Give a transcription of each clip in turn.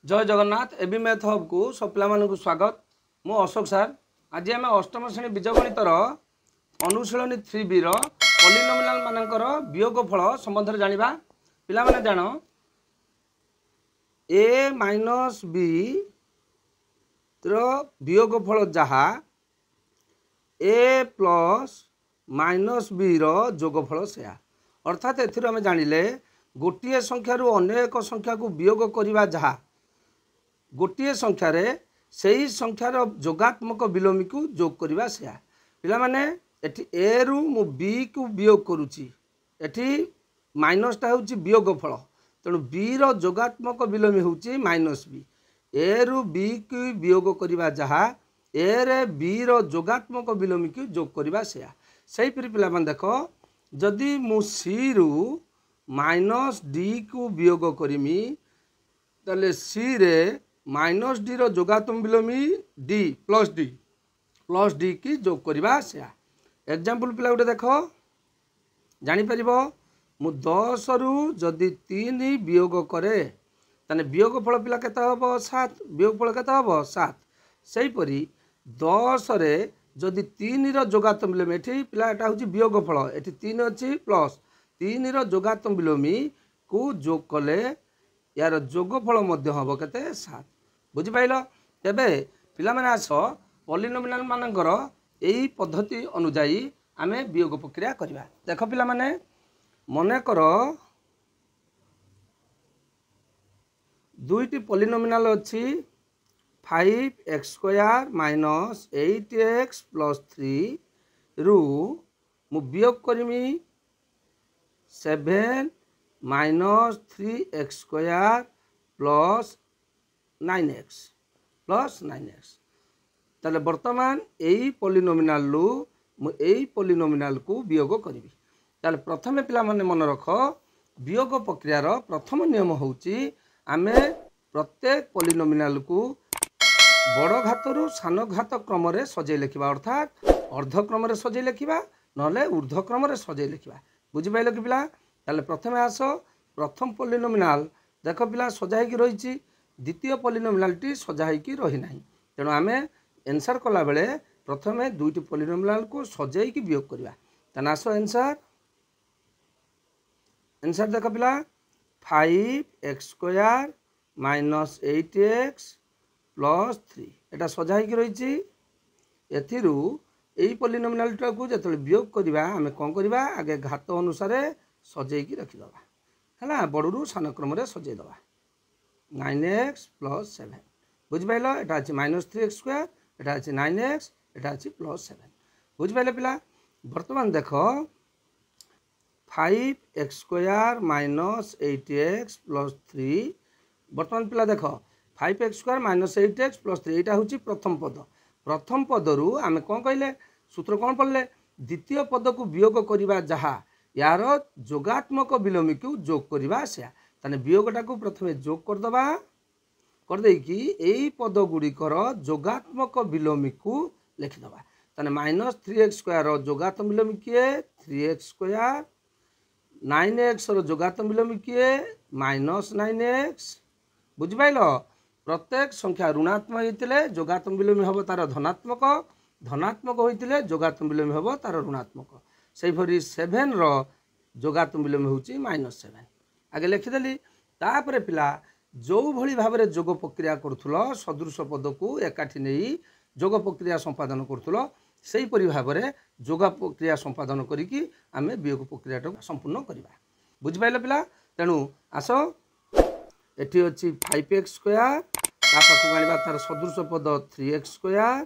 जय Jagannath AB math hub को सब पिला स्वागत। मु अशोक सार। आज आम अष्टम श्रेणी बीजगणितर अनुशीलनी 3B पॉलिनोमिनल मानकर वियोगफल संबंध में जाना। पिला माने जान a माइनस b वियोगफल जहा a प्लस माइनस b जोगफल से अर्थात एम जानिले गोटे संख्यार अनेक संख्या को वियोग करवा जहा गोटे संख्यार से संख्यार जोगात्मक विलोमी को जोग करवा से पिला माने एठी ए रु मु बी को वियोग करुची एठी माइनसटा होची वियोगफल तेणु बी रो जोगात्मक विलोमी होची माइनस बी ए रु बी को वियोग करवा जहा ए रे बी रो जोगात्मक विलोमी को जोग करवा से सही पिला माने देखो जदि मु सी रु माइनस डी को वियोग करिमी ताले सी रे माइनस डी रो जोगात्मक विलोमी डी प्लस डी की जोग करवा से एग्जाम्पल पिला गोटे देख जापर मु 10 रु जदि 3 वियोग करे ताने वियोगफल पिला केते हबो 7 वियोगफल केते हबो 7 सेहीपरि 10 रे जदि 3 रो जोगात्मक विलोमी एठी पिला एटा होची वियोगफल एठी 3 अछि प्लस 3 रो जोगात्मक विलोमी को जोग कले यार जोगफल मध्य हम केते 7 बुझी पाइल। तेबे पिला माने आस पॉलिनोमिनल मानकर एही पद्धति अनुसार आमे वियोग प्रक्रिया करबा। देख पिला माने मने कर दुईटी पॉलिनोमिनल अछि 5x² माइनस 8x प्लस 3 रु मु वियोग करमी 7 माइनस 3x² प्लस 9x ताले वर्तमान यही पॉलिनोमिनल लु मु यही पॉलिनोमिनल को वियोग करी। ताले प्रथमे पिला माने मन रख वियोग प्रक्रियार प्रथम नियम होची आमे प्रत्येक पॉलिनोमिनल को बड़ घात रु सान घात क्रम रे सजै लिखिबा अर्थात अर्ध क्रम रे सजै लिखिबा नले ऊर्ध्व क्रम रे सजै लिखिबा। बुझी पाइल कि पिला ताले प्रथमे आस प्रथम पॉलिनोमिनल देख पिला सजाई की रहिची द्वितीय पॉलिनोमिनल टी सजाई की रही नाही तेणु आमे आंसर कला बेले प्रथमे दुईटी पॉलिनोमिनल को सजाई की वियोग करबा। ताना आस आंसर देख पिला 5x² माइनस 8x प्लस 3 एटा सजाई की रहिची एथिरु एई पॉलिनोमिनल टा को जतले वियोग करबा आमे कोन करबा आगे घात अनुसार सजाई की रखि दबा हला बडरू सान क्रम रे सजाई दबा 9x प्लस 7 बुझ पाइल एटा अछि माइनस 3x² एटा अछि 9x एटा अछि प्लस 7 बुझ पाइल पिला। वर्तमान देख 5x² माइनस 8x प्लस 3 वर्तमान पिला देख 5x² माइनस 8x प्लस 3 एटा होची प्रथम पद रु आमे कोन कहले सूत्र कोन पड़ले द्वितीय पद को वियोग करबा जहा यार जोगात्मक विलोमी को जोग करबा से ताने वियोगटा को प्रथमे जोग कर दबा कर दे कि एई पद गुड़िकर जोगात्मक विलोमी को लिखि दबा ताने माइनस 3x² रो जोगात्मक विलोमी किए 3x² 9x रो जोगात्मक विलोमी किए माइनस 9x बुझ पाइल। प्रत्येक संख्या ऋणात्मक होइतिले जोगात्मक विलोमी हबो तार धनात्मक होइतिले जोगात्मक विलोमी हबो तार ऋणात्मक सेही भरी 7 रो जोगात्मक विलोमी होची माइनस 7 आगे लिखिदेली। तापरे पिला जो भली भाबरे जोग प्रक्रिया करूथुलो सदृश पद को एकाठी नहीं जोग प्रक्रिया संपादन करूथुलो सेही परि भाबरे जोग प्रक्रिया संपादन करिकी आमे वियोग प्रक्रिया संपूर्ण करबा। बुझ पाइल पिला तेणु आस एठी अछि 5x² ता पाखु गानिबा तार सदृश पद 3x²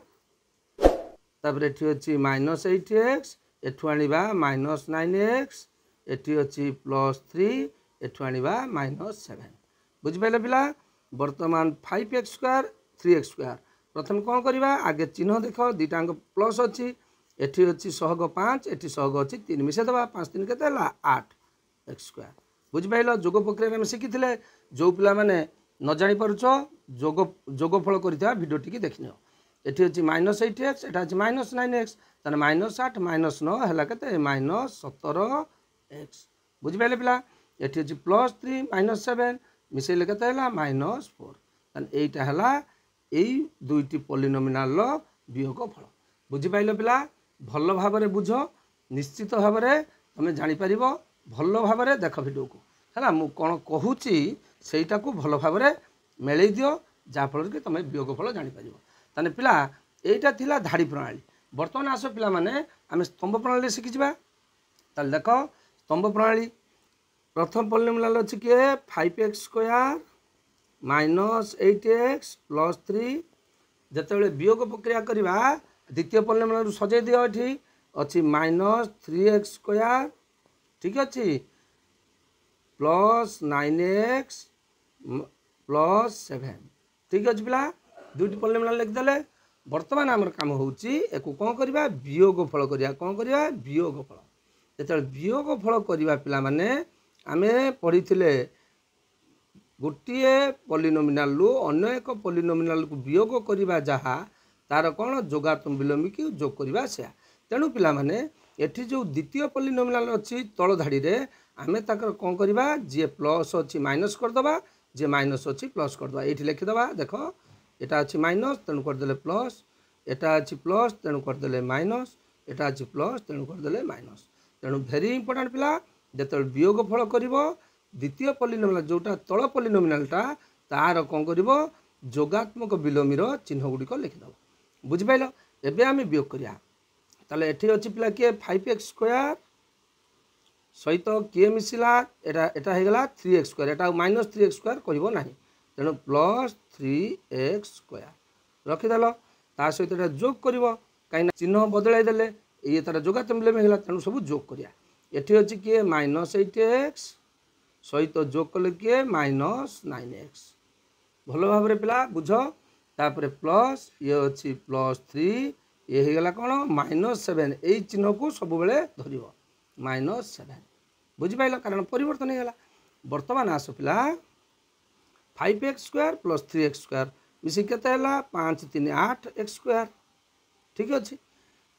तापर एठी अछि माइनस 8x एठु आनिबा माइनस 9x एठी अछि प्लस 3 एठु आनिबा माइनस 7 बुझ पाइल पिला। वर्तमान 5x² 3x² प्रथम कौन करबा आगे चिन्ह देख दुईटांग प्लस अच्छी एठी अच्छी सहग 5 एठी सहग अच्छी 3 मिसे दबा 5 3 केते हला 8x² बुझ पाइल। जोग प्रक्रिया में शिखिथिले जो पिला माने न जानि पारुछ जोगफल करिथा वीडियो टिकी देखिनियो एठी अच्छी माइनस 8x एटा अच्छी माइनस 9x ताने माइनस 8 माइनस 9 हला केते माइनस 17x बुझ पाइल पिला। एठी अच्छी प्लस 3 माइनस 7 मिसेले केते हला माइनस 4 এইটা হলা এই দুইটি পলিनोमिनाल वियोगफल बुझिपाइल पिला भल भाव बुझ निश्चित भाव तुम जापर भल भाव देख भिडियो को है मु कौन कहूँ सेटा को भल भाव मेल दियो जहाँफल कि तुम वियोगफल जापर ताने पिला एटा थिला धाड़ी प्रणाली बर्तमान आस पिला माने आम स्तंभ प्रणाली शिखिजा ताल देख स्तंभ प्रणाली प्रथम पॉलिनोमिनल अच्छी किए 5x² माइनस 8x प्लस 3 जिते वियोग प्रक्रिया करवा द्वितीय पॉलिनोमिनल सजे दियो ये अच्छी माइनस 3x² ठीक अच्छे प्लस 9x प्लस 7 ठीक अच्छे पिला दुईटी पॉलिनोमिनल लिखिदेले बर्तमान आमर काम होची एको कौन करवा वियोगफल करवा कौन करवा वियोगफल जिते वियोगफल करवा पिला माने आमे पढ़ी गोटे पॉलिनोमिनल अन्य एक पॉलिनोमिनल को वियोग करवा जहाँ तार कौन जोगात्मक विलोमिक जोग करवा से तेणु पिला माने एठी जो द्वितीय पॉलिनोमिनल अच्छी तल धाड़ी रे आमे ताकर कौन करवा जी प्लस अच्छी माइनस करदबा जी माइनस अच्छी प्लस करदबा ये लिखिदबा देख एटा अच्छी माइनस तेणु करदे प्लस एटा अच्छी प्लस तेणु करदे माइनस एटा अच्छी प्लस तेणु करदे माइनस तेणु भेरी इंपोर्टेंट पिला जिते वियोगफल कर द्वितीय पॉलिनोमिनल जोटा तल पॉलिनोमिनलटा तार कौन कर जोगात्मक विलोमीर चिन्ह गुड़िक लिखिदेव बुझिपाइल एबे आम वियोग करिया ताले एठी अछि पिला किए 5x² सहित किए मिसिला एटा हो गला 3x² एटा माइनस 3x² कहबो नाही तेणु प्लस 3x² रखिदेल ता सहित एटा जोग करिवो काई चिन्ह बदलाई देले ये तार जोगात्मक विलोमी होला तेणु सब जोग करिया एठी अछि किए माइनस 8x सहित जोग कले किए माइनस 9x भल भाव पिला बुझ तापर प्लस ये अच्छी प्लस 3 ये हो गला कौन माइनस 7 यही चिन्ह को सब बेले धर माइनस 7 बुझिपाइल कारण परिवर्तन हो गला बर्तमान आस पिला 5x² प्लस 3x² मिसी केते 5 3 8x² ठीक अच्छे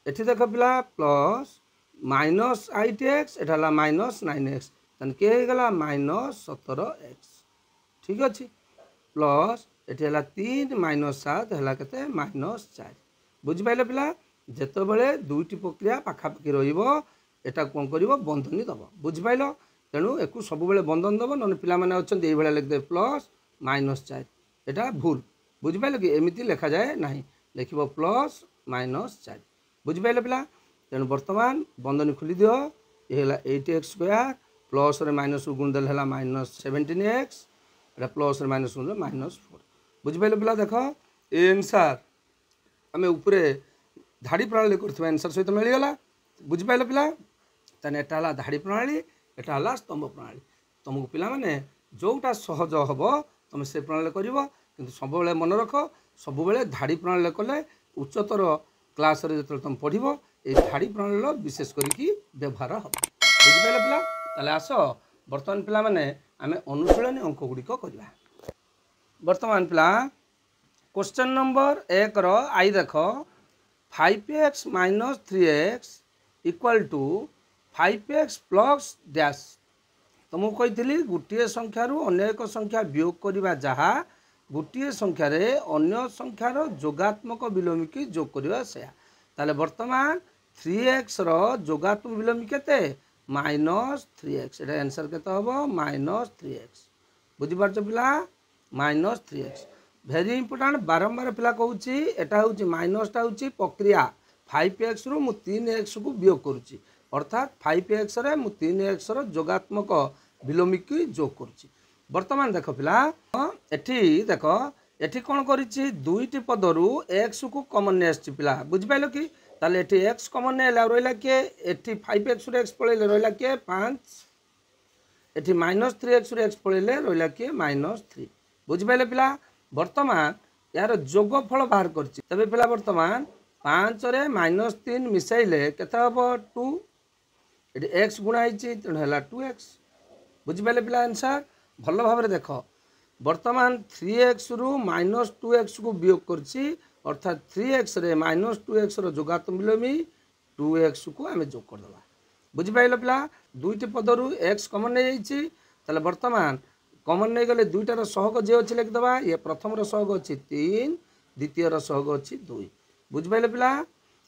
एठी देख पिला प्लस माइनस 8x एटा माइनस 9x तन के गला माइनस 17x ठीक अच्छे प्लस एटी है 3 माइनस 7 है केते माइनस 4 बुझिपाइल पिला जेते बेले दुईटी प्रक्रिया पाखापाखि रहिबो एटा कोन करिवो बंधनी दबो बुझिपाइल तेणु एकु सब बेले बंधन दबो न पिला माने अछन एई बेले लिख दे प्लस माइनस 4 एटा भूल बुझिपाइल कि एमिति लिखा जाए नाही लिखिबो प्लस माइनस 4 बुझिपाइल पिला तेणु वर्तमान बंधनी खुली दियो ये है 8x² प्लस रे माइनस गुण देल है माइनस 17x एटा प्लस रे माइनस गुण माइनस 4 बुझिपाइल पिला देख ए आंसर आम उपरे धाड़ी प्रणाली करथिबा आंसर सहित मिलगला बुझिपाइल पिला तने एटा हला धाड़ी प्रणाली एटा हला स्तंभ प्रणाली तुमको पिला माने जोटा सहज हबो तुम से प्रणाली करिवो किंतु सब बेले मन रख सब बेले धाड़ी प्रणाली कले उच्चतर क्लास रे जतल तुम पढ़िबो ए धाड़ी प्रणाली विशेष करिकी व्यवहार हम बुझिपाइल पिला ताले आस वर्तमान पिला माने आमे अनुशीलन अंक गुड़िक करवा वर्तमान पिला क्वेश्चन नंबर 1 रो आई देख 5x minus 3x equal to 5x plus dash तुमको कही गोटे संख्यार अन्य एक संख्या वियोग करवा जहाँ गोटे संख्यार अन्य संख्यार जोगात्मक विलोमिक जोग करवा से ताले वर्तमान 3x रो जोगात्मक विलोमी केते माइनस 3x एटा आंसर केते हबो माइनस 3x बुझिपारछ पिला माइनस 3x भेरी इंपोर्टेंट बारंबार पिला कहूँ एटा हूँ माइनसटा हूँ प्रक्रिया 5x रु मु 3x को वियोग करुच्ची अर्थात 5x रे मु 3x रो जोगात्मक विलोमिक जोग करुच्ची वर्तमान देख पिला एठी देख एठी कौन करिछि दुईटी पदरु x को कॉमन ने आछि पिला बुझिपाइलो कि ताले एठी x कॉमन ने रहिला के एठी 5x रे x पळेले रहिला के 5 एठी माइनस 3x रे x पळेले रहिला के माइनस 3 बुझिपाइले पिला वर्तमान यार जोगफल बाहर करछि तबे पिला वर्तमान 5 रे माइनस 3 मिसाइले केते हबो 2 एठी x गुणा हिछि तेणु हला 2x बुझिपाइले पिला आंसर भल भाव देख वर्तमान 3x रु माइनस 2x को वियोग करछि अर्थात 3x रे माइनस 2x रो जोगात्मक विलोमी 2x को आमे जोग करदबा बुझिपाइल पिला दुईटी पदरु x कॉमन नै जाइछि ताले वर्तमान कमन नहीं गले दुईटार सहग जे अच्छे लिखिदे ये प्रथम सहग अच्छी 3 द्वितीय सहग अच्छी 2 बुझिपारे पिला।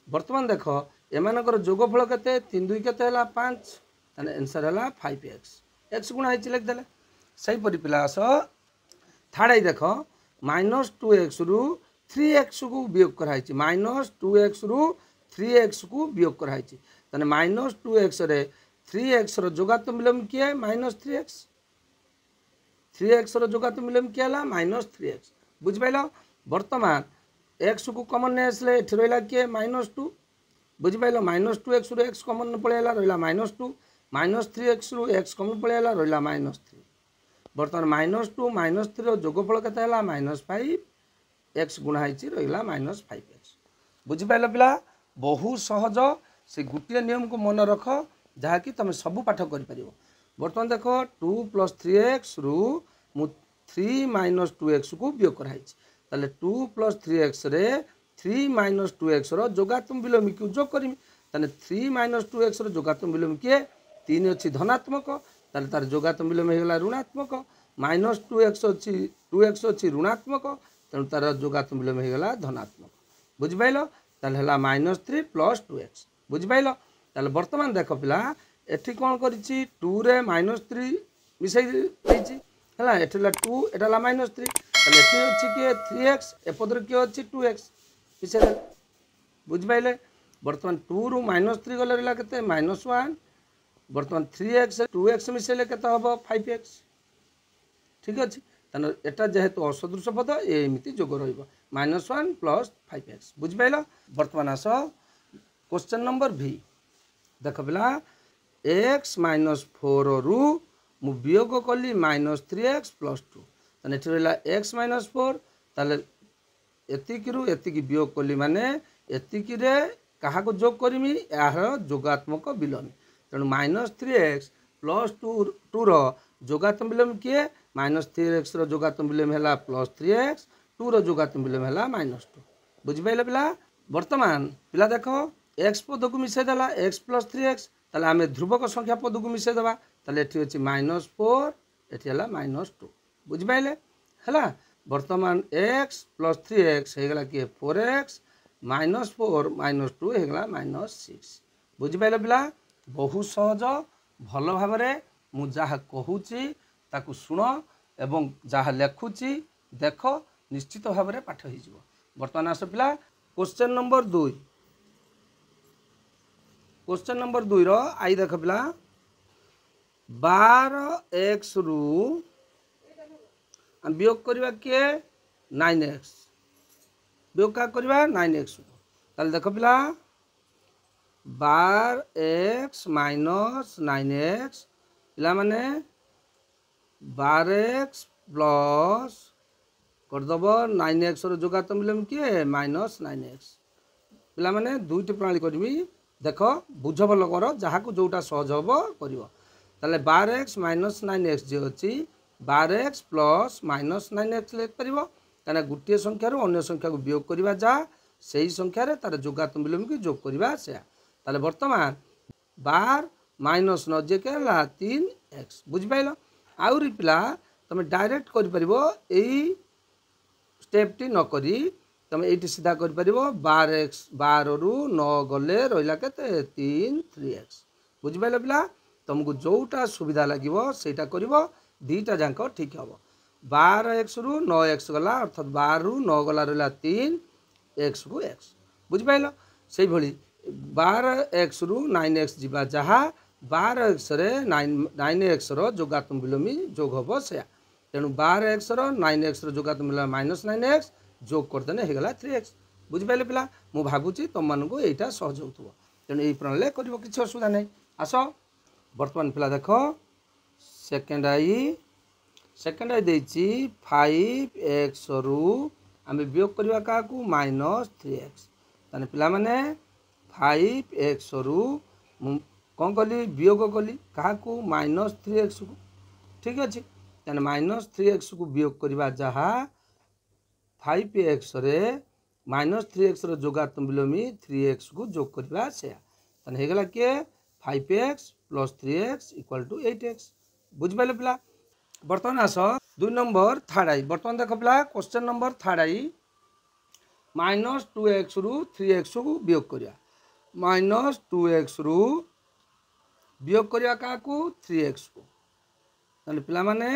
बर्तमान देख एमानकर जोगफल के 3 2 के 5 ताने आंसर है 5x x गुणा लिखिदे से पिला आस थार्ड आई देख -2x रु 3x को वियोग कराई -2x रु 3x को वियोग कराई ताने -2x रे 3x रो जोगात मिलम किए -3x 3x रो जोगात मिलम किए है -3x बुझिपाइल। वर्तमान x को कमन नहीं आसले एठी रहिला किए -2 बुझिपाइल -2x रु x कमन पळेला रहिला -2 -3x रु x कमन पळेला रहिला -3 बर्तमान -2 -3 जोगफल के -5 x गुणा रहिला -5x बुझिपाइल पिला। बहु सहज से गोटे नियम को मन रख जहाँकि तुम सब पाठ कर। बर्तमान देख 2 + 3x रु 3 - 2x को वियोग कराई 2 + 3x रे 3 - 2x रो जोगात्म विलोमी को जोग करमी 3 - 2x रो जोगात्म विलोमी किए 3 अच्छी धनात्मक तार जोगात्म विलोम होगा ऋणात्मक -2x अच्छी 2x अच्छी ऋणात्मक तेणु तार जोगात्म विलोम होगा धनात्मक बुझिपाइल ताल -3 + 2x बुझिपाइल। ताल वर्तमान देख पिला एठी कौन करिछि 2 रे -3 मिसई देछि हला एठी 2 एटा -3 ताले एठी अछि के 3x एपदर के अछि 2x मिसई दे बुझिपाइले। वर्तमान 2 रु -3 गले रहला केते -1 वर्तमान 3x 2x मिसेले केते हबो 5x ठीक अछि तने एटा जेहेतु असदृश पद एमिति जोग रहइबो -1 + 5x बुझिपाइल। वर्तमान आस क्वेश्चन नंबर v देख पिला x - 4 रु मु वियोग कली -3x + 2 तने एठी रहला x - 4 ताले एतिकी रु एतिकी वियोग कली माने एतिकी रे कहा को जोग करमी यार जोगात्मक विलोम तेणु -3x + 2 रो जोगात्म विलोम किए -3x रो जोगात्म विलोम है +3x 2 रो जोगात्म विलोम है -2 बुझिपाइल पिला। वर्तमान पिला देख x पद को मिसाई देला x + 3x ताले आमे ध्रुवक संख्या पद को मिसाई देबा ताले एठी अछि -4 एठी हला -2 बुझिपाइले हला। वर्तमान x + 3x हे गला कि 4x -4 -2 हे गला -6 बुझिपाइल पिला। बहु सहज भल भाव मु जहा कहूची ताकू शुण एवं जहा लेखुची देख निश्चित भाव में पाठ हो। बर्तमान आस पिला क्वेश्चन नंबर 2 क्वेश्चन नंबर 2 रो आई देख पिला 12x रु वियोग करवा किए 9x वियोग का करवा 9x ताले देख पिला 12x - 9x पिला माने 12x प्लस करदब 9x रो जोगात्म विलोम किए -9x पिला माने दुईटी प्रणाली करमी देख बुझ भल कर जहाँ को जोटा सहज हम कर 12x - 9x जे अच्छी 12x प्लस -9x लिख पार कहीं गोटे संख्यार अन्य संख्या को वियोग करवा जहाँ से ही संख्यार तार जोगात्म विलोम की जोग करवा से ताले वर्तमान 12 - 9 जे के 3x बुझिपाइल। आउरी पिला तुम डायरेक्ट कर स्टेप टी न करी तुम ये सीधा कर 12 रु 9 गले रहा के 3x बुझिपाइल पिला। तुमको जोटा सुविधा लगे सेटा कर दीटा जाक ठीक हम 12x रु 9x गला अर्थात 12 रु 9 गला रहा 3x को x बुझिपाइल। से भली 12x रु 9x जीवा जहाँ 12x रे 9x रो जोगात्म विलोमी जोग हम से तेणु 12x रो 9x रो जोगात्म विलोम -9x जोग करदेने होगा 3x बुझिपाइले पिला। मु भावुची तुम मानक यहाँ सहज हो तेणु यही प्रणाली कर किसी असुविधा नहीं। आस बर्तमान पिला देख सेकेंड आई देछि 5x रु आम वियोग करवा क्या -3x ताने पिला माने 5x रु कौन कली वियोग कली क्या -3x को ठीक अच्छे तेना -3x को वियोग करवा जहाँ 5x रे -3x रो जोगात्म विलोमी 3x को जोग करवा से तेना होगा किए 5x + 3x = 8x बुझिपाइल पिला। बर्तमान आस 2 नंबर थर्ड आई बर्तमान देख पिला क्वेश्चन नंबर थर्ड आई -2x रु 3x को वियोग करिया -2x रु वियोग करिया काकू 3x को ताले पिला माने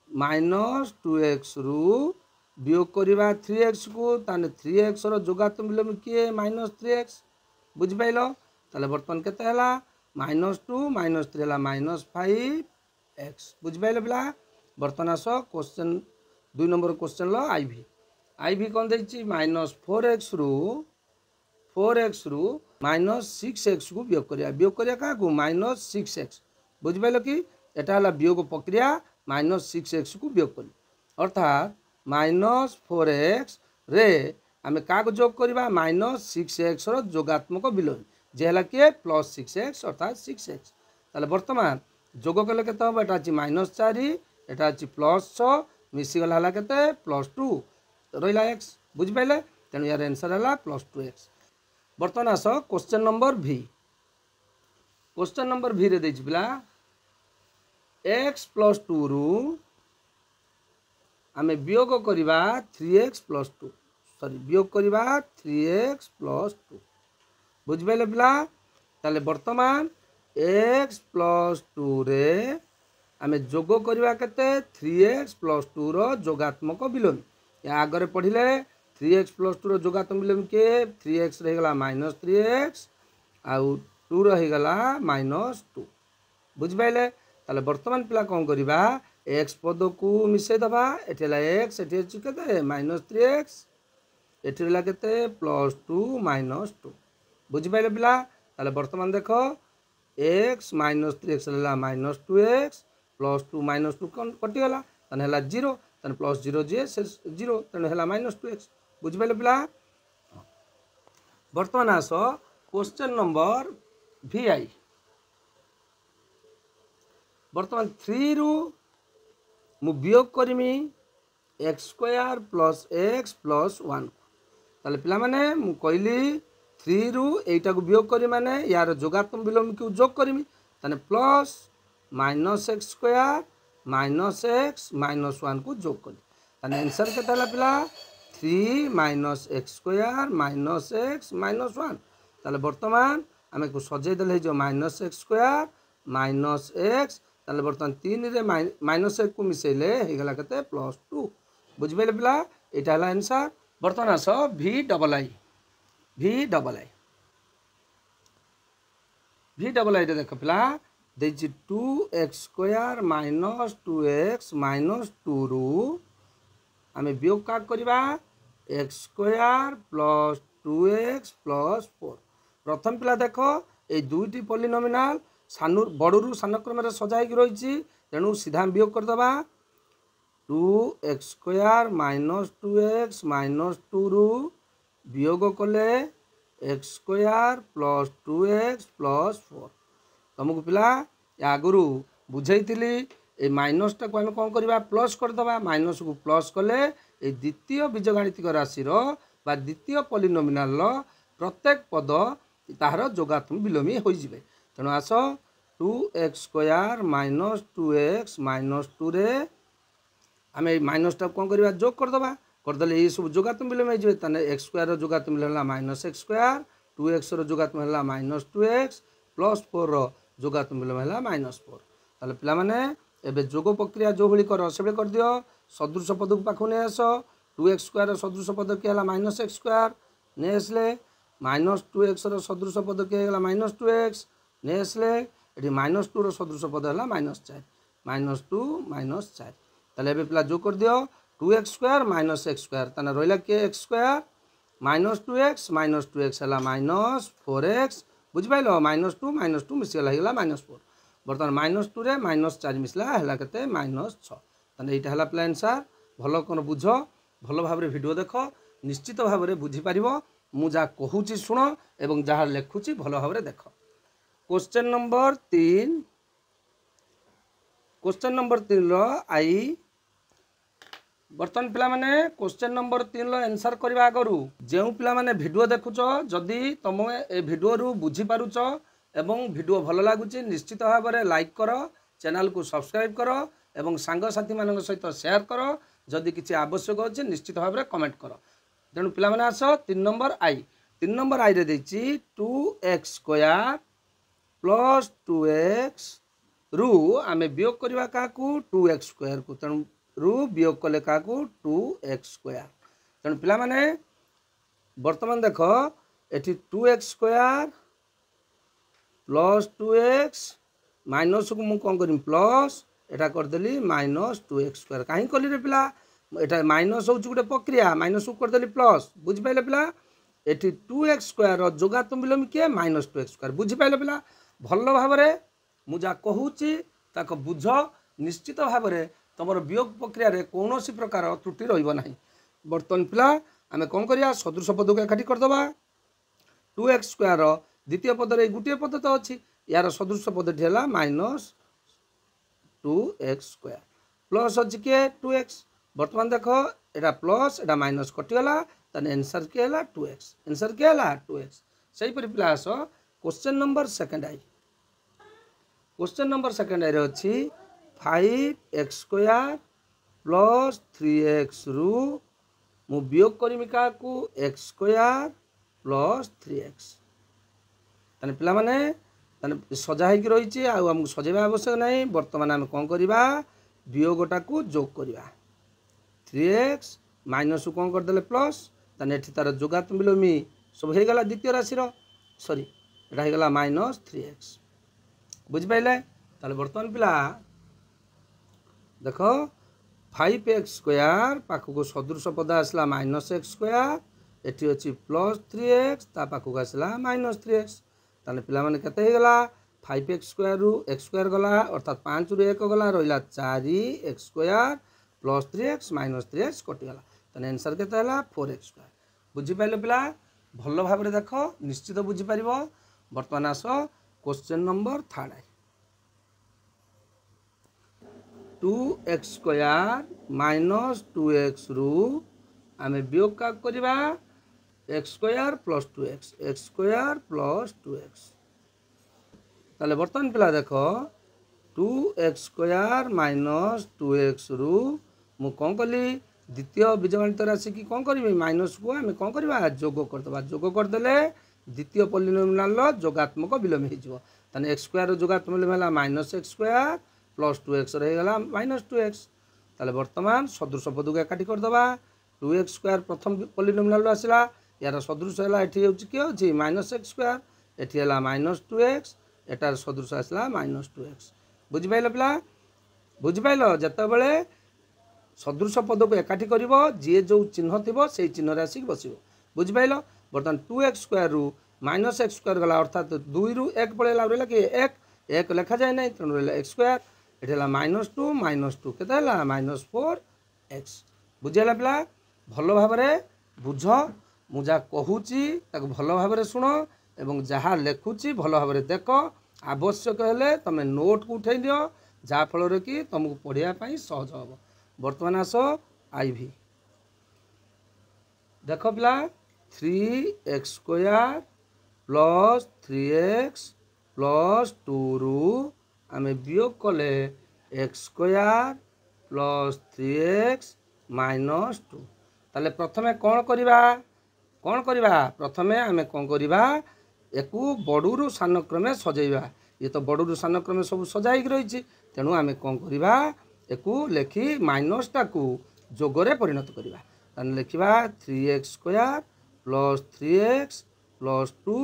-2x रु वियोग करिवा 3x को ताने 3x रो जोगात मिलम किए -3x बुझ पाइलो ताले बर्तमान केते हला -2 -3 हला -5x बुझ पाइलो पिला बर्तमान आस क्वेश्चन 2 नंबर क्वेश्चन लो आईवी कौन देछि -4x रु -6x को वियोग करिया का को -6x बुझ पाइलो कि एटा हला वियोग प्रक्रिया -6x को वियोग करी अर्थात -4x रे आमे का को जोग करबा -6x रो जोगात्मक विलोम जे हला के +6x अर्थात 6x ताले वर्तमान जोग कले केते हो एटा अछि -4 एटा अछि +6 मिसी गला हला केते +2 रहिला x बुझ पाइले तेनु यार आंसर हला +2x वर्तमान आस क्वेश्चन नंबर v रे देछि पिला x + 2 रु आमे वियोग करिबा 3x + 2 सॉरी वियोग करिबा 3x + 2 बुझ पाइले पिला ताले वर्तमान x + 2 रे आमे जोग करिबा केते 3x + 2 रो जोगात्मक विलोम या आगरे पढिले 3x + 2 रो जोगात्मक विलोम के 3x रहि गला -3x आउ 2 रहि गला -2 बुझ पाइले ताले वर्तमान पिला कोन करिबा x पद को मिसे दबा एठेला x एठे अछि केते -3x एठेला केते +2 -2 बुझ पाइले पिला ताले वर्तमान देखो x -3x हला -2x +2 -2 कटि गला तने हला 0 तने +0 जे 0 तने हला -2x बुझ पाइले पिला वर्तमान आस क्वेश्चन नंबर vi वर्तमान 3 रु मु वियोग करमी x² + x + 1 ताले पिला माने मु कहली 3 रु एटा को वियोग करी माने यार जोगात्मक विलोम को जोग करमी ताने प्लस -x² -x -1 को जोग करी ताने आंसर केता हला पिला 3 - x² -x -1 ताले वर्तमान आमे को सजे देले जो -x² -x ताले वर्तमान 3 रे -1 को मिसेले हे गला केते +2 बुझ पाइले पिला एटा हला आंसर वर्तमान आस v डबल आई रे देख पिला देछि 2x² -2x -2 रु आमे वियोग का करबा x² + 2x + 4 प्रथम पिला देखो ए दुईटी पॉलिनोमिनल सानु बड़रू सान क्रम रे सजाई कि रहिछि तेनु सीधा वियोग कर दबा 2x² -2x -2 रु वियोग कले x² + 2x + 4 तुमको पिला आगुरु बुझाइथिली ए माइनस टा को हम कोन करबा प्लस कर दबा माइनस को प्लस कले ए द्वितीय बीजगणितिक राशि रो बा द्वितीय पॉलिनोमिनल रो प्रत्येक पद ताहार जोगात्मक विलोमी होई जिवे तेनु आस 2x² -2x -2 रे आमे माइनस टा कोन करबा जोग कर दले ये सब जोगात्मक विलोम हो जिवे तने x² रो जोगात्मक विलोम हला -x², 2x रो जोगात्मक हला -2x + 4 रो जोगात्मक विलोम हला -4 ताले पिला माने एबे जोग प्रक्रिया जो भली कर सेबे कर दियो सदृश पद को पाखु ने आसो 2x² रो सदृश पद के हला -x² ने आसले -2x रो सदृश पद के हला -2x ने आसले एठी -2 रो सदृश पद हला -4 -2 -4 ताले एबे पिला जो कर दियो 2x² -x² तने रोइला के x² -2x -2x हला -4x बुझ पाइलो -2 -2 मिस गला हिला -4 बर्तमान -2 रे -4 मिसला हला केते -6 तने एटा हला प्लान आंसर भलो कोन बुझो भलो भाबरे वीडियो देखो निश्चित भाबरे बुझी पारिबो मु जा कहूची सुनो एवं जहाँ लेखुची भलो भाबरे देखो क्वेश्चन नंबर 3 रो आई बर्तमान पिला माने क्वेश्चन नंबर 3 रो आंसर करबा आगरु जेउ पिला माने वीडियो देखुचो जदी तुम ए वीडियो रु बुझी पारुचो एवं वीडियो भलो लागुची निश्चित भाबरे लाइक करो चैनल को सब्सक्राइब करो एवं सांगसाथी मान सहित शेयर कर जदि किसी आवश्यक अच्छे निश्चित भाव में कमेंट कर। तेणु पिला माने आस 3 नंबर आई 3 नंबर आई रे देछि 2x स्क्वायर प्लस 2x रु आमे वियोग करवा क्या 2x स्क्वायर को तेणु रु वियोग कले क्या 2x स्क्वायर। तेणु पिला माने वर्तमान देख eighty 2x square plus 2x minus को मुझे कौन करी plus iota करदेली minus 2x square कहीं कली रे पिला एटा माइनस हो गोटे प्रक्रिया माइनस को करदेली प्लस बुझिपारे पिला एटी 2x स्क्वायर जोगात्म विलोमी किए माइनस 2x स्क्वायर बुझिपारे पिला भल भाव में मुझा कहूची ताको बुझ निश्चित भाव में तुम वियोग प्रक्रिया कौन प्रकार त्रुटि रहा। बर्तमान पिला आम कौन करिया सदृश पद को एकाठी करदे 2x स्क्वायर द्वितीय पद गोटे पद तो अच्छी यार सदृश पदटी है माइनस 2x स्क्वायर प्लस अच्छी किए 2x बर्तमान देख एटा प्लस एटा माइनस कटिगला ताने आंसर के है 2x आंसर के है 2x सही परि पिला आस क्वेश्चन नंबर सेकंड आई क्वेश्चन नंबर सेकंड आई अच्छी 5x स्क्वायर प्लस 3x रु मु वियोग करमी क्या x स्क्वायर प्लस 3x ताने पिला माने ताने सजा होगी रही आमको सजेवा आवश्यक नहीं बर्तमान आम कौन करवा वियोगटा को जोग करवा 3x माइनस को कौन करदे प्लस ताने एठी तार जोगात्म विलोमी सब हो गला द्वितीय राशि सॉरी एटा हो गला माइनस 3x बुझिपाइले ताले बर्तमान पिला देख 5x स्क्वायर पाखक सदृश पद आसला माइनस x स्क्वायर एटी अच्छी प्लस 3x ता पाखक आसला माइनस 3x ताने पिला माने केते हो गला 5x स्क्वायर रु x स्क्वायर गला अर्थात 5 रु 1 गला रहिला 4x square plus 3x minus 3x कटिगला ताने आंसर केते हला 4x स्क्वायर बुझिपाइले पिला भल भाव में देख निश्चित बुझिपार। बर्तमान आस क्वेश्चन नंबर थर्ड आई 2x स्क्वायर माइनस 2x रु आम वियोग क्या करवा x square plus 2x x square plus 2x ताले बर्तमान पिला देख 2x स्क्वायर माइनस 2x रु मु कौन कली द्वितीय बीजगणित राशि की कौन करी माइनस को आम कौन करवा जोग करदे द्वितीय पॉलिनोमियल जोगात्मक विलोम हो एक्स स्क्वायर जोगात्मक विलोम है minus x square plus 2x रहीगला माइनस 2x ताले वर्तमान सदृश पद को एकाठी करदे 2x स्क्वायर प्रथम पॉलिनोमियल आसला यार सदृश है ये किए अच्छी माइनस एक्स स्क्वायर एटी है माइनस 2x एटार सदृश आसला माइनस 2x बुझिपाइल पिला बुझिपाइल जितेबाला सदृश पद को एकाठी कर जी जो चिन्ह थी से चिन्ह आसिक बस बुझिपाइल बर्तमान 2x स्क्वायर रु माइनस एक्स स्क्वायर गला अर्थात 2 रु 1 पड़ेगा रहा कि एक लिखा जाए ना तेणु रहा एक्स स्क्वायर ये है माइनस टू के माइनस 4x बुझेगा पिला भल भाव बुझ मुझा कहूची भल भाव शुण एवं जहाँ लिखुची भल भाव देख आवश्यक हेले तुम नोट को उठे दियो जहाँफल कि तुमको पढ़ाई सहज हम। बर्तमान आस IV देख पिला 3x square plus 3x plus 2 रु आम वियोग कले x square plus 3x minus 2 ताले प्रथमे कौन करवा प्रथमे आम कौन करवा एक बड़ू सान क्रमे सजैवा ये तो बड़ू सान क्रमे सब सजाई रही तेणु आम कौन करवा एक लेखि माइनसटा को जोगरे परिणत करवा लिखा 3x square plus 3x plus 2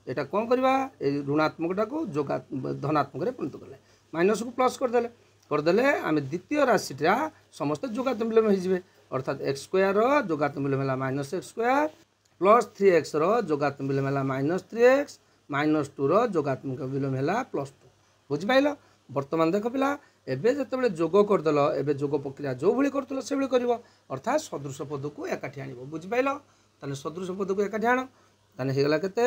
यहाँ कौन करवा ऋणात्मकटा को जोगा धनात्मक परिणत कले माइनस को प्लस करदे आम द्वितीय राशिटा समस्त जोगात्मक विलोम हो अर्थात एक्स स्क्वायर जोगात्मक विलोम है minus x square plus 3x जोगात्मक विलोम है माइनस 3x माइनस 2 जोगात्मक विलोम है प्लस 2 बुझिपाइल। बर्तमान देख पिला एबे जिते जोग करदेल एबे जोग प्रक्रिया जो भाई कर से भाई कर अर्थात सदृश पद को एकाठी आण बुझिपाइल ताले सदृश पद को एकाठी आण ताने होगला केते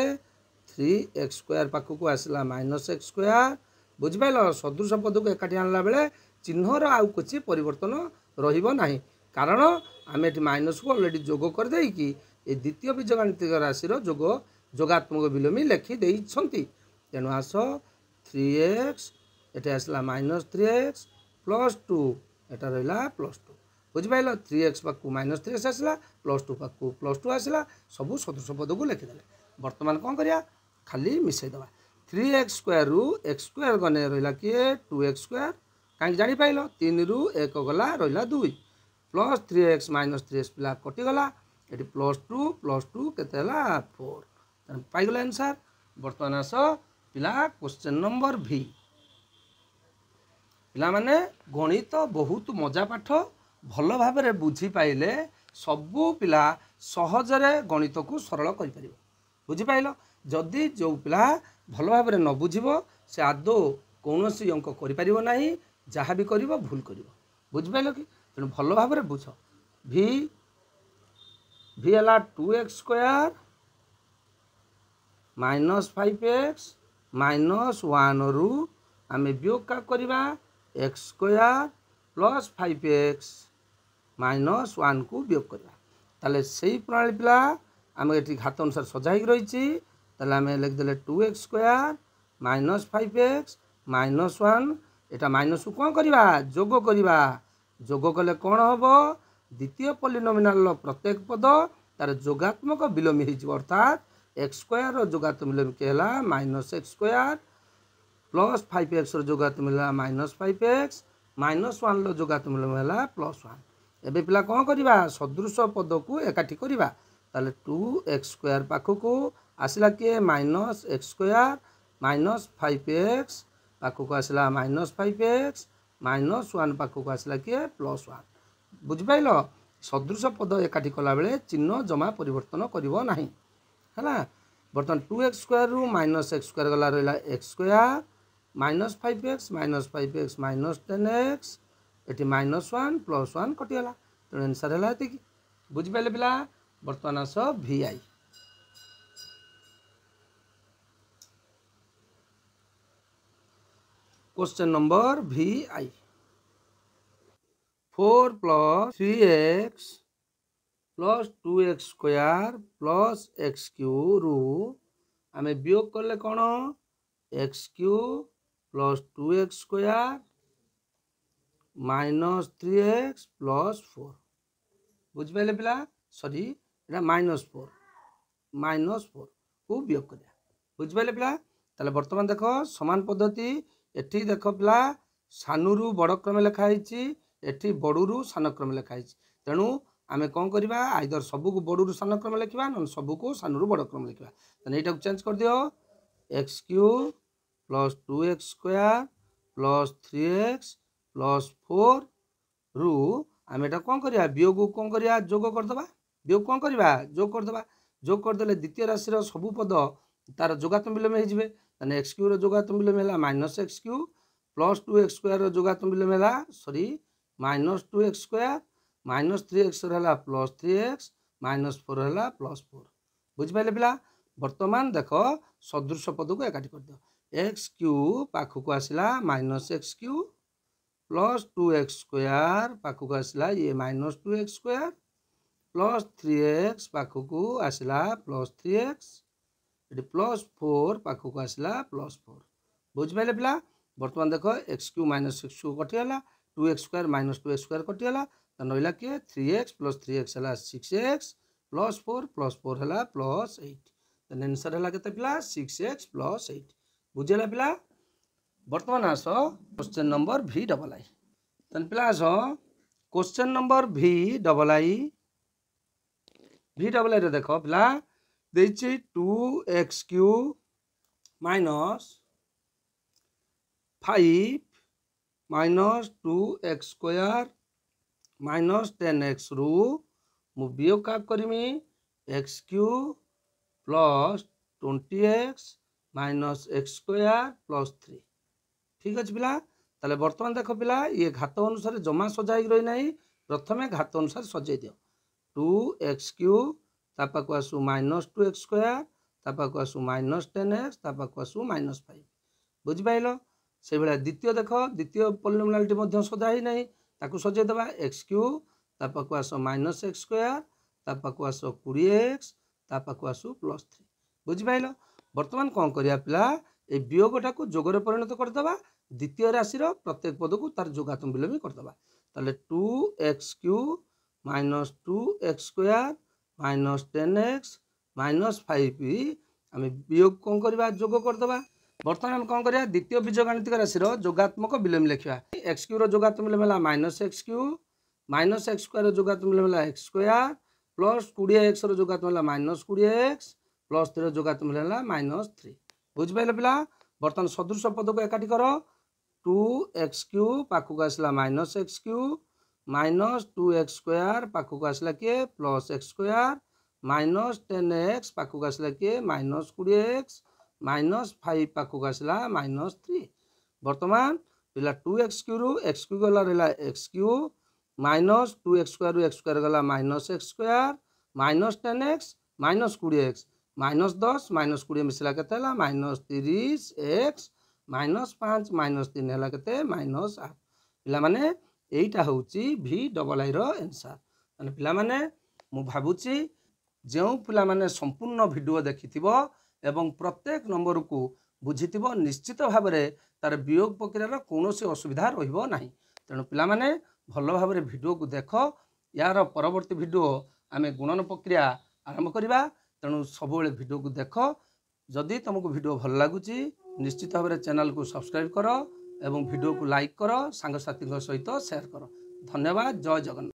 3x स्क्वायर पाखक आसला माइनस एक्स स्क्वायर बुझिपाइल सदृश पद को एकाठी आणला बेले चिन्हर आउ किसी परिवर्तन रहिबो नाही कारण आम ये माइनस को अलरेडी जोग कर देकी द्वितीय बीजगणितिक राशि जोग जोगात्मक विलोमी लेखि देइछंती तेणु आस 3x ये आसला माइनस 3x +2 एटा रहा +2 बुझिपाल 3x पाखु -3x आसला +2 पाखु +2 आसला सबू सदृश पद को लिखिदे बर्तमान कौन करिया खाली मिसईदे 3x² रु x² गने रहा किए 2x² कहीं जापार 3 रु 1 गला रहा 2 +3x -3x पिला कटिगला ये +2 केते 4 पाइगला आंसर। बर्तमान आस पिला क्वेश्चन नंबर भी पिला माने गणित बहुत मजा पाठ भल भाव में बुझी पाइले सबू पिला सहजरे गणित को सरल कर बुझिपाल जदि जो पिला भल भाव में न बुझिब से आदौ कौन सी अंक करना जहाँ भी कर भूल कर बुझिपाल कि तेणु भल भाव में बुझ भी है 2x² -5x -1 रु आम वियोग का करवा x² + 5x -1 को वियोग करवा ताले सही प्रणाली पिला आम ये घात अनुसार सजा रही आम लिखिदे 2x² -5x -1 एटा माइनस को कौन करवा जोग करवा जोग कले कौन हम द्वितीय पॉलिनोमिनल प्रत्येक पद तार जोगात्मक विलोमी हो अर्थात x² जोगात्मक विलोमी के -x² + 5x जोगात्मक मिलला -5x -1 जोगात्मक विलोमी है +1 एबे पिला कौन करवा सदृश पद को एकाठी करवा ताले 2x² पाखक आसला किए -x² -5x पाखक आसला -5x -1 पाखक आसला किए +1 बुझिपाल सदृश पद एकाठी कला बेले चिन्ह जमा परिवर्तन करिवो नाही हैला। बर्तमान 2x² रु -x² गला रहा x² -5x -5x -10x ये -1 +1 कटिगला तेणु आंसर है ये बुझिपाले पिला। बर्तमान आस VI question number VI 4 + 3x + 2x² + x³ रु आम वियोग कले कौन x³ + 2x² -3x + 4 बुझिपाले पिला सॉरी एटा -4 को वियोग करिया बुझिपाले पिला। ताले वर्तमान देख समान पद्धति एठी देख पिला सानू बड़ क्रम लिखाई एठी बड़ू सान क्रम लिखाई तेणु आम कौन करवा आइदर सबू बड़ू सान क्रम लिखा ना सबू को सानू बड़ क्रम लिखा तेना यहाँ चेंज कर दियो x³ + 2x² + 3x + 4 रु आम एटा कौन करवा वियोग कौन करवा जोग करदे वियोग कौन करवा जोग करदे जोग करदे द्वितीय राशि सबू पद तार जोगात्मक विलोम हो x³ जोगात्मक विलोम है -x³ + 2x² जोगात्मक विलोम है सॉरी -2x² -3x है +3x -4 है +4 बुझिपाले पिला। वर्तमान देख सदृश पद को एकाठी कर दियो x³ पाखक आसला -x³ + 2x² पाखक आसला ये -2x² + 3x पाखक आसला +3x ये +4 पाखक आसला +4 बुझिपाले पिला। वर्तमान देख x³ -x³ कटिगला 2x² -2x² कटिगला रहा किए 3x + 3x है 6x + 4 + 4 है +8 आंसर है के पिला 6x + 8 बुझेगा पिला। वर्तमान आस क्वेश्चन नंबर VII पिला आस क्वेश्चन नंबर VII रे देख पिला 2x³ -5 -2x² -10x रु मु वियोग का करमी x³ + 20x -x² + 3 ठीक अच्छे पिला। ताले वर्तमान देख पिला ये घात अनुसार जमा सजा रही ना प्रथमे घात अनुसार सजाई दियो 2x³ तापाक आसू -2x² तापाक आसू -10x तापाक आसू -5 बुझिपाल से भाया द्वितीय देख द्वितीय पॉलिनोमिनल सजा ही ना ताकू सजाईदे x³ तापाक आस -x² तापाक आस 20x तापाक आसू +3 बुझिपाल। वर्तमान कौन करिया पिला ए वियोगटा को जोगरे परिणत करदे द्वितीय राशि प्रत्येक पद को तार जोगात्मक विलोमी करदे ताले 2x³ minus 2x square minus 10x minus 5 आम वियोग कौन करवा जोग करदे। बर्तमान आम कौन करवा द्वितीय बीजगाणितिक राशि जोगात्मक विलोमी लिखा x³ जोगात्मक विलोम है -x³ माइनस x स्क्वायर जोगात्मक विलोम है x स्क्वायर प्लस 20x जोगात्मक है -20x प्लस 3 जोगात्मक है -3 बुझिपारे पिला। बर्तमान सदृश पद को एकाठी कर 2x³ पाखक आसला -x³ माइनस 2x स्क्वायर पाखक आसला किए plus x square minus 10x पाखक आसला किए -20x माइनस 5 पाखक आसला -3। बर्तमान पिला 2x³ रु x³ गला रहा x³ माइनस 2x स्क्वायर रु x स्क्वायर गला -x square minus 10x minus 20x minus 10 minus 20 मिसला के -30x माइनस 5 माइनस 3 है के -8 पिला माने एटा होची VII रो आंसर। माने पिला माने मु भाबुची जो पिला माने संपूर्ण वीडियो देखिथिबो एवं प्रत्येक नंबर को बुझीथिबो निश्चित भाव में तार वियोग प्रक्रिया कौन असुविधा रहिबो नाही। तेणु पिला माने भल भाव में वीडियो को देख यार परवर्ती वीडियो आमे गुणन प्रक्रिया आरंभ करवा। तेणु सब वीडियो को देख जदि तुमको वीडियो भल लगुच निश्चित भाव में चैनल को सब्सक्राइब कर एवं वीडियो को लाइक कर सांगसाथी सहित शेयर कर। धन्यवाद। जय जगन्नाथ।